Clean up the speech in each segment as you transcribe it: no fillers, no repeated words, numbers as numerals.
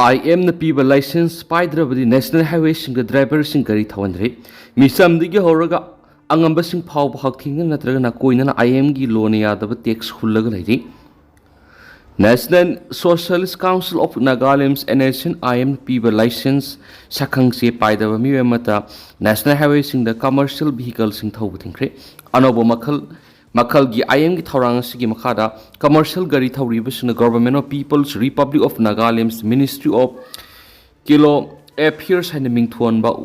IM na piba license paidrabadi national highway singa driver sing gari thawandre misam digi horaga angamba sing phaoba hakthing natraga na koina na IM gi loan yadaba tax hullaga lairi National Socialist Council of Nagaland's NSCN-IM Piba license sakhang se paidaba miwemata national highway sing the commercial vehicles sing thawbu thingre anobo makhal gi IM gi thawrang sigi makhada commercial gari thawri basna government of People's Republic of Nagaland's Ministry of Kilo appears haina mingthon ba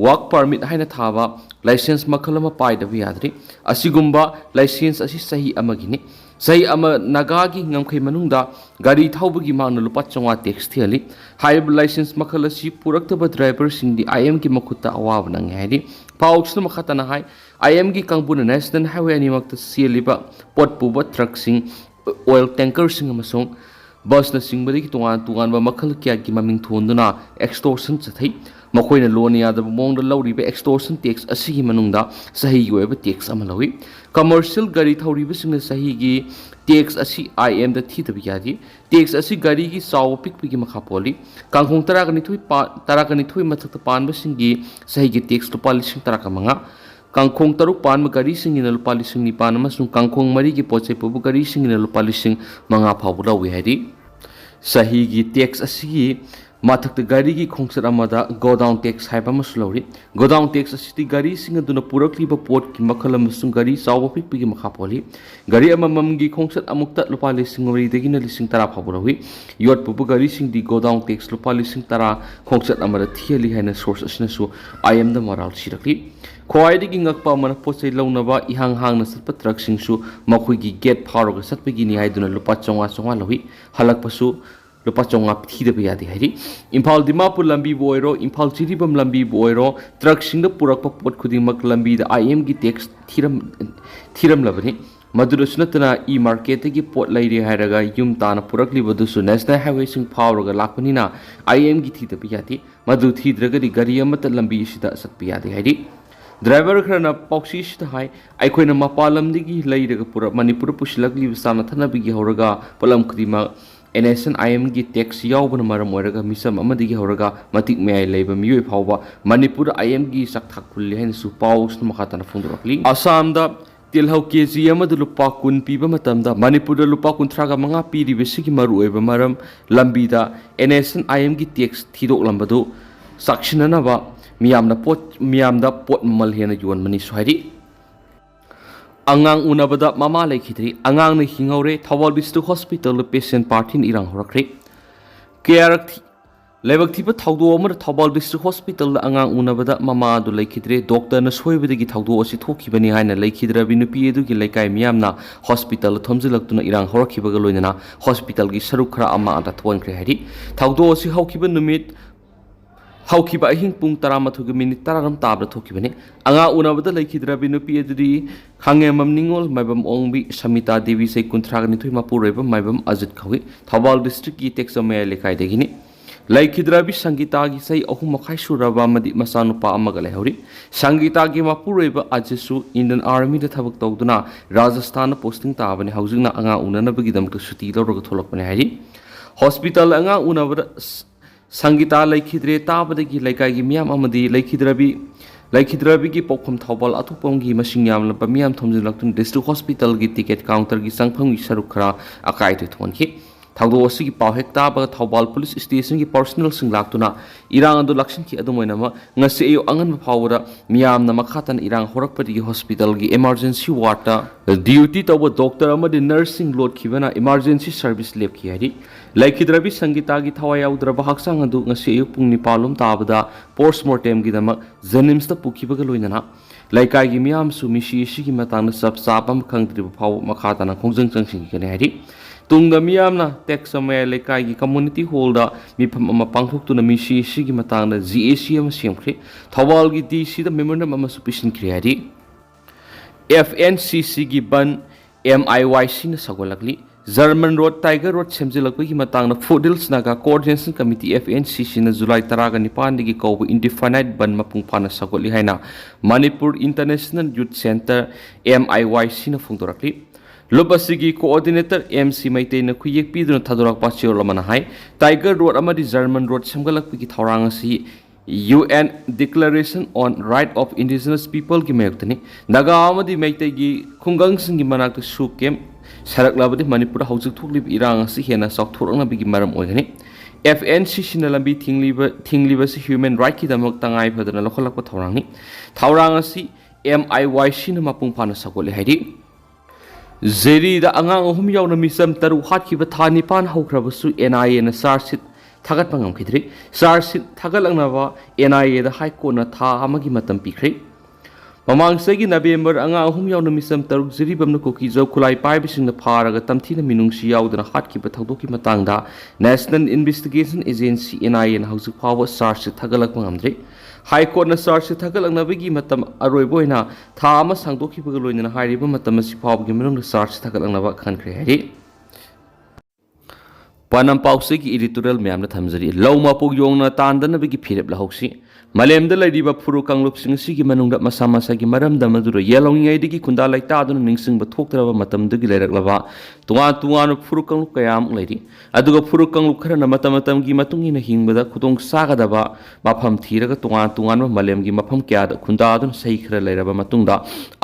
work permit haina thaba license makhal ma paidaba yadri asigumba license asi sahi amagini sahi ama naga gi ngamkhai manungda gari thawbagi mangna lupa chonga tax thiali high license makhal asi puraktaba driver sing di IM gi makhutta awab nang haidi pauchna makhata na hai IM gi kangbuna national highway ani makta seliba pot puba truck sing oil tanker sing amasong bus na sing bari tungan ba makhal kya gi maming thonduna extortion chathai makoina loan yada mongda lawri be extortion tax asi gi manungda sahi gi weba tax amalawi commercial gari thawri be sing sahi gi tax asi IM da thi tabi yadi tax asi gari gi saw pik pik gi makha poli kangkhong tarakani thui mathak ta pan ba sing gi sahi gi tax to palising taraka manga kangkhong taruk pan ma gari sing ina palising ni pan ma sung kangkhong mari gi poche pu gari sing ina palising manga phabu lawi hadi sahi gi tax asi gi mathak ta gari gi khongsat amada go down tax haiba maslori go down tax asiti gari singa duna purakli ba pot ki makhala masung gari sawa pik pik makha poli gari amamam gi khongsat amukta lupa lising ori degi na lising tara phaburawi yot pu gari sing di go down tax lupa lising tara khongsat amada thiali haina source asna su I am the moral sirakli khwai degi ngakpa mana pochai launaba ihang hang na satpa truck sing su makhoi gi gate pharoga satpa gi ni haiduna lupa chonga lawi halak pasu lupa chonga thida be yadi hari Imphal Dimapur lambi boiro Imphal Chiribam lambi boiro truck sing da purak pa pot khuding mak lambi da IM gi tax thiram labani madura sunatana e market gi pot lairi hairaga yum tana purak li bodu su national highway sing phawraga lakpani na IM gi thida be yadi madu thidraga di gari amata lambi sida sat be yadi hari driver kharna pauksi sida hai aikoina mapalam digi lairaga pura manipur pusilak li samna thana bigi horaga palam khudima NSCN-IM gi tax yaubana maram oiraga misam amadigi horaga matik mei leiba mioi phawba manipur IM gi sakthak khulli hen su paus makhatana phungdurakli Assam da tilhau kg amadu lupa kun piba matamda manipur da lupa kun thraga manga piri besigi maru oiba maram lambi da NSCN-IM gi tax thidok lambadu sakshinana ba miyamda pot mal hena yuan mani suhari Angang unabada mama laikhidri angang na hingaure Thawal District Hospital patient party irang horakre kerak lebak thiba thawdo amar Thawal District Hospital angang unabada mama du laikhidre doctor na soibadagi thawdo asi thokibani haina laikhidra binupi edu gi laikai miyamna hospital thomjilaktuna irang horakhibaga loinana hospital gi saruk khara ama ata thwonkre hari thawdo asi haukiba numit haukiba ahing pung 12 minute tararam tabra thokibani anga unabada laikhidra binupi edudi khange mamningol maibam ongbi Samita Devi sei kunthraga ni thoi mapureba maibam Ajit khawi Thawal district ki texamaya lekai degini laikhidra bi Sangita gi sei ahum makhai suraba madi masanupa amaga lehori Sangita gi mapureba Ajisu Indian Army da thabak tawduna Rajasthan posting tabani haujingna anga unana bagi damta suti loroga tholakpane hari hospital anga unabada Sangita laikhidre tabadagi laikai gi miyam amadi laikhidrabi gi pokham Thawal atupam gi masing yam lapa miyam thomjinlaktun district hospital gi ticket counter gi sangphang gi sarukra akai tu thonki thawdo asi gi pau hek taba Thawal police station gi personal sing laktuna irang adu lakshin ki adumoina ma ngase ayo angan phawra miyam na makhatan irang horakpadi gi hospital gi emergency ward ta duty tawa doctor amadi nursing load khibana emergency service lab ki hari laikhidrabi Sangita gi thawai yaudraba haksang adu ngase ayo pung 9 tabada postmortem gi dama janims ta pukhibaga loinana laikai gi miyam su mishi shi gi matang sab sapam khangdri phaw makhatana khongjang changsing gi ne hari tungda miyamna texamaya lekai gi community hall da mifam ama pangthoktu na mishi shi gi matang da GAC ama semkhri Thawal gi DC da memorandum ama supishin kriari FNCC gi ban MIYC na sagolakli German Road Tiger Road semjilakpa gi matang na Foothills Naga Coordination Committee FNCC na July 19 digi kauba indefinite ban mapung phana sagoli haina Manipur International Youth Center MIYC na phungdorakli ꯂꯨꯞ ꯑꯁꯤꯒꯤ coordinator M C ꯃꯩꯇꯩꯅ ꯈꯨꯌꯦꯛ ꯄꯤꯗꯨꯅ ꯊꯥꯗꯣꯔꯛꯄ ꯆꯦꯔꯣꯜ ꯑꯃꯅ ꯍꯥꯏ tiger road ꯑꯃꯗꯤ German road ꯁꯦꯝꯒꯠꯂꯛꯄꯒꯤ ꯊꯧꯔꯥꯡ ꯑꯁꯤ UN Declaration on Right of Indigenous People की मायोक्तनी नागा अमदी मैतैगी खुंगंगसिंगी मनाक्तु सुकेम सराक्लाबदि मणिपुर हौजिक थोक्लिब इरांग असि हेना सौथोरंगनाबिगी मरम ओइगनि FNCC na lambi thingliba si human right ki damak tangai phadana lokholakpa thawrangni thawrang asi MIYC na mapung phana sakole haidi zeri da angang ahum yauna misam taru hatkiba thani pan haukhrabasu NIA na sarsit thagat pangam khidri sarsit thagalangnaba NIA da high court na tha amagi matam pikri ममांगसगी November अंगा अहुम यावना मिसम तरुक जिरिबमना cookie जौ खुलाई पाइबसिंगना फारगा तमथीना मिनुंगसी यावदना हाटकिबा थौदोकी मतंगदा national investigation agency NIA ना हौजिक फावो charge थगलक मंगमद्रे high court ना charge थगलकनबगी मतम अरोइबोइना था अमा सांगदोकीबगा लोइना हाइरिबा मतम असि फावगी मनुंगदा चार्ज थगलकनबा खनख्रे हाइरि पानम पाउसेगी एडिटोरियल म्यामना थमजरी लौमा पोग योंगना तांदनबगी फिरेप लहौसी मलेमदा लैरिबा फुरु कांगलुपसिंग सिगी मनुंगदा मसा मसागी मरमदा मदुरो येलौंगिङैदगी खुंदा लैतादुना निंगसिंगबा थोक्तरबा मतमदगी लैरक्लबा तुआन फुरु कांगलुप कयाम लैरि अदुगा फुरु कांगलुप खरना मतमतमगी मतुंगिना हिंगबदा खुदोंग सागदबा मफम थीरगा तुआन मलेमगी मफम क्यादा खुंदादुना सही खरा लैरबा मतुंगदा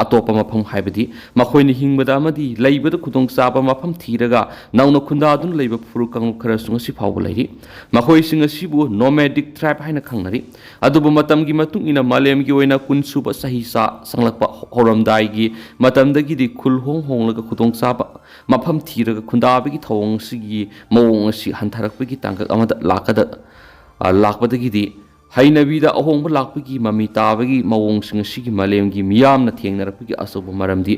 अतोपा मफम हाइबदी मखोइनि हिंगबदा अमदी लैबदा खुदोंग साबा मफम थीरगा नौना खुंदादुना लैबा फुरु कांगलुप खरसुंग सि फावबा लैरि मखोइसिंग सिबु नोमैडिक ट्राइब हाइना खंगनरि अदुबु मतमगी मतुंगिना मालेमगी ओइना कुनसुबा सहिसा संगलकपा होरमदाइगी मतमदगिदि खुलहोंग होंगलगा खुदोंग साबा मफम थीरगा खुंदाबगी थौंग सिगी मवोंग असि हंथारकपगी तांगक अमदा लाकपदगिदि हैनबीदा अहोंग लाकपगी ममी ताबगी मवोंग सिंग सिगी मालेमगी मियामना थेंगनरकपगी असोब मरमदि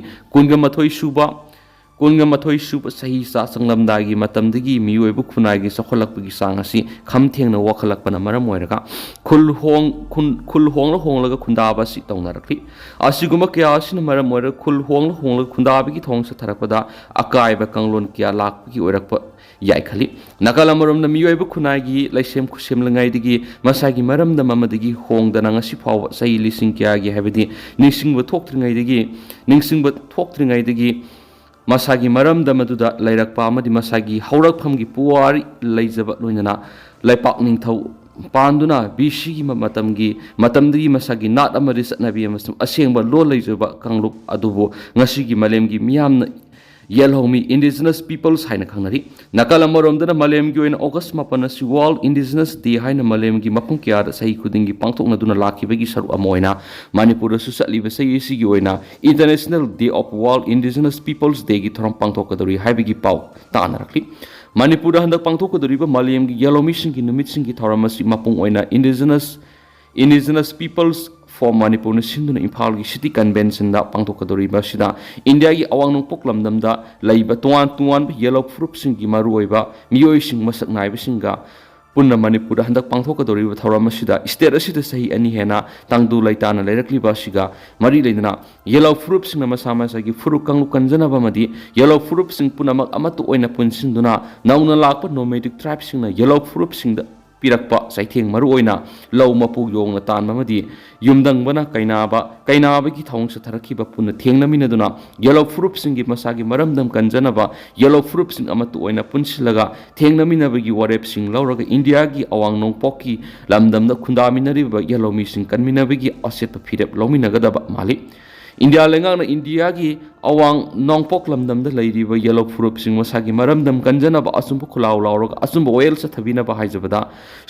कुनगा मथोइ सुबा सही सा संगलमदागी मतमदगी मियोइबु खुनागी सखलकपगी सांगसी खमथेंगना वखलकपना मरम ओइरगा खुलहोंग होंगलगा खुंदाबासी तौनरखि असिगुम क्यासिन मरम ओइर खुलहोंग होंगलगा खुंदाबगी थोंगस थरकपदा अकाइबा कंगलोन क्या लाकपगी ओइरकप याइखलि नकल अमरमना मियोइबु खुनागी लैसेम खुसेमलंगाइदगी मसागी मरमदा ममदगी होंगदना ngasi फाव सही लिसिंग क्यागी हैबदी निसिंगबा थोक्त्रिङैदगी मसागी मरम दमदुदा लैरकपा अमदि मसागी हौरकफमगी पुवारी लैजबा लोइनना लैपाक निंगथौ पांदुना BC की मतमदगी मसागी नाट अमदि सतनबी अमसुम असेंगबा लो लैजबा कांगलुप अदुबो ngasiगी मलेमगी मियामना येलहोमी इंडिजिनस पीपल्स हाइना खंगनरि नकल अमरोमदना मलेमगी ओइना ऑगस्ट 9 असि वर्ल्ड इंडिजिनस डे हाइना मलेमगी मफम क्यादा सही खुदिंगी पांगथोकनदुना लाखिबगी सरु अमोइना मणिपुर सु सलिबा सही सिगी ओइना international day of world indigenous peoples day की थोरम पांगथोकदोरि हाइबगी पाउ तानरखलि मणिपुर हंदक पांगथोकदोरिबा मलेमगी येलोमीसिंगी नुमितसिंगी थोरम असि मपुंग ओइना इंडिजिनस पीपल्स फॉर मणिपुर सिंधुना इम्फाल की सिटी कन्वेंशन दा पांगथोकदोरिबा सिदा इंडिया की अवांग पोकलमदमदा लैबा तुआन येलो प्रूफसिंग की मरुओइबा मियोइसिंग मसक नाइबसिंगा पुन्ना मणिपुर हंदक पांगथोकदोरिबा थौरम सिदा स्टेट असिदा सही अनि हेना तांगदु लैताना लैरक्लिबा सिगा मरी लैदना येलो प्रूफसिंग मसा मसागी फुरु कांगलु कंजनबा मदि येलो प्रूफसिंग पुनमक अमतु ओइना पुनसिंदुना नौना लाकपा नोमैडिक ट्राइबसिंग ना येलो प्रूफसिंग दा पिरक्पा सैथेंग मरु ओइना लौ मपु योंगना तानमदि युमदंगबना कैनाबगी थौंग सथरखिबा पुन थेंगनमिनदुना येलो प्रूफसिंगी मसागी मरमदम कंजनबा येलो प्रूफसिंग अमतु ओइना पुनसिलगा थेंगनमिनबगी वरेपसिंग लौरगा इंडिया की अवांग नोंपोकी लमदमदा खुंदामिनरिबा येलो मिसिंग कनमिनबगी असेप फिरेप लौमिनगदबा माली इंडिया लेंगांगना इंडिया की अवांग नोंपोक लमदमदा लैरिबा येलो प्रूफसिंग मसागी मरमदम कंजनबा असुंब खुलाव लावरगा असुंब ओयल सथबिनबा हाइजबदा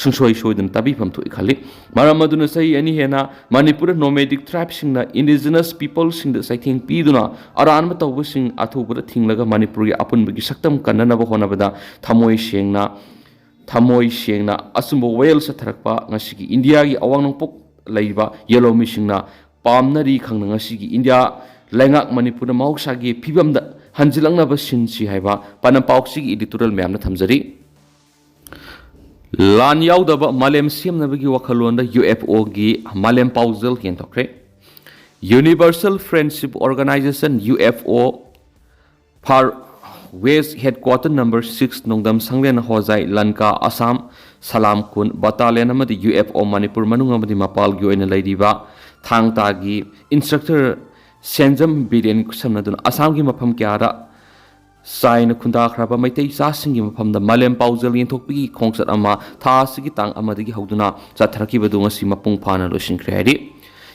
सुंसोय सोयदन तबिफम थोइ खाली मरम अदुना सही अनि हेना मणिपुर नोमैडिक ट्राइबसिंग ना इंडिजिनस पीपल्सिंग द सैथिंग पीदुना अरानब तौबसिंग अथुबदा थिंगलगा मणिपुर की अपुनबगी सक्तम कन्ननबा होनबदा थमोय सेंगना असुंब ओयल सथरकपा ngasiगी इंडिया की अवांग नोंपोक लैबा येलो मिसिंगना पामनरी खंगनंगसिगी इंडिया लैंगाक मणिपुर मौसागी फिबमदा हंजिलंगनबा सिनसी हाइबा पानमपाउसिगी एडिटोरियल म्यामना थमजरी लान याउदबा मालेम सेमनबगी वखलोंदा UFO की मालेम पाउजल केंथोक्रे universal friendship organization UFO for west headquarter number 6 नोंदम संगलेन होजाई लंका असम सलाम कुन बटालियन अमदी UFO मणिपुर मनुंग अमदी मपालगी ओइना लैरिबा थांगतागी इंस्ट्रक्टर सेंजम बिरेन कुसमनदुन असम की मफम क्यारा Saina Kundakraba Maitei Sasing from the Malem Pauzelian Topi, Kongsat Ama, Tasiki Tang Amadiki Hoduna, Satraki Badunga Simapung Pana Lushin Credit.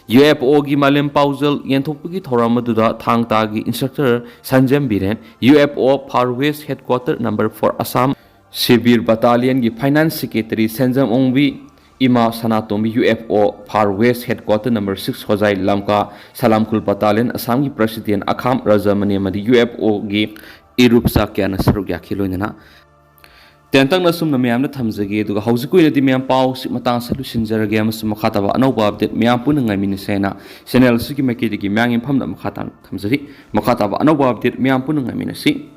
UFO gi Malem Pauzel Yentopi Toramaduda Tang Tagi Instructor Sanjam Biren, UFO Parwest Headquarter number 4 Assam, Sibir Battalion gi Finance Secretary Sanjam Ongbi. Ima Sanatomi UFO Far West Headquarter number 6 Hozai Lamka Salamkul Battalion Assam ki President Akham Rajamani Madi UFO gi Irupsa Kyana Sarugya Kilonana Tentang Nasum Namiam Tamzagi to Hausiku in the Miam Pau Simatan Solution Zaragam Makatava Anova update Miampunanga Minisena Senel Siki Makiki Mang in Pamda Makatan Tamzari Makatava Anova update Miampunanga Minisi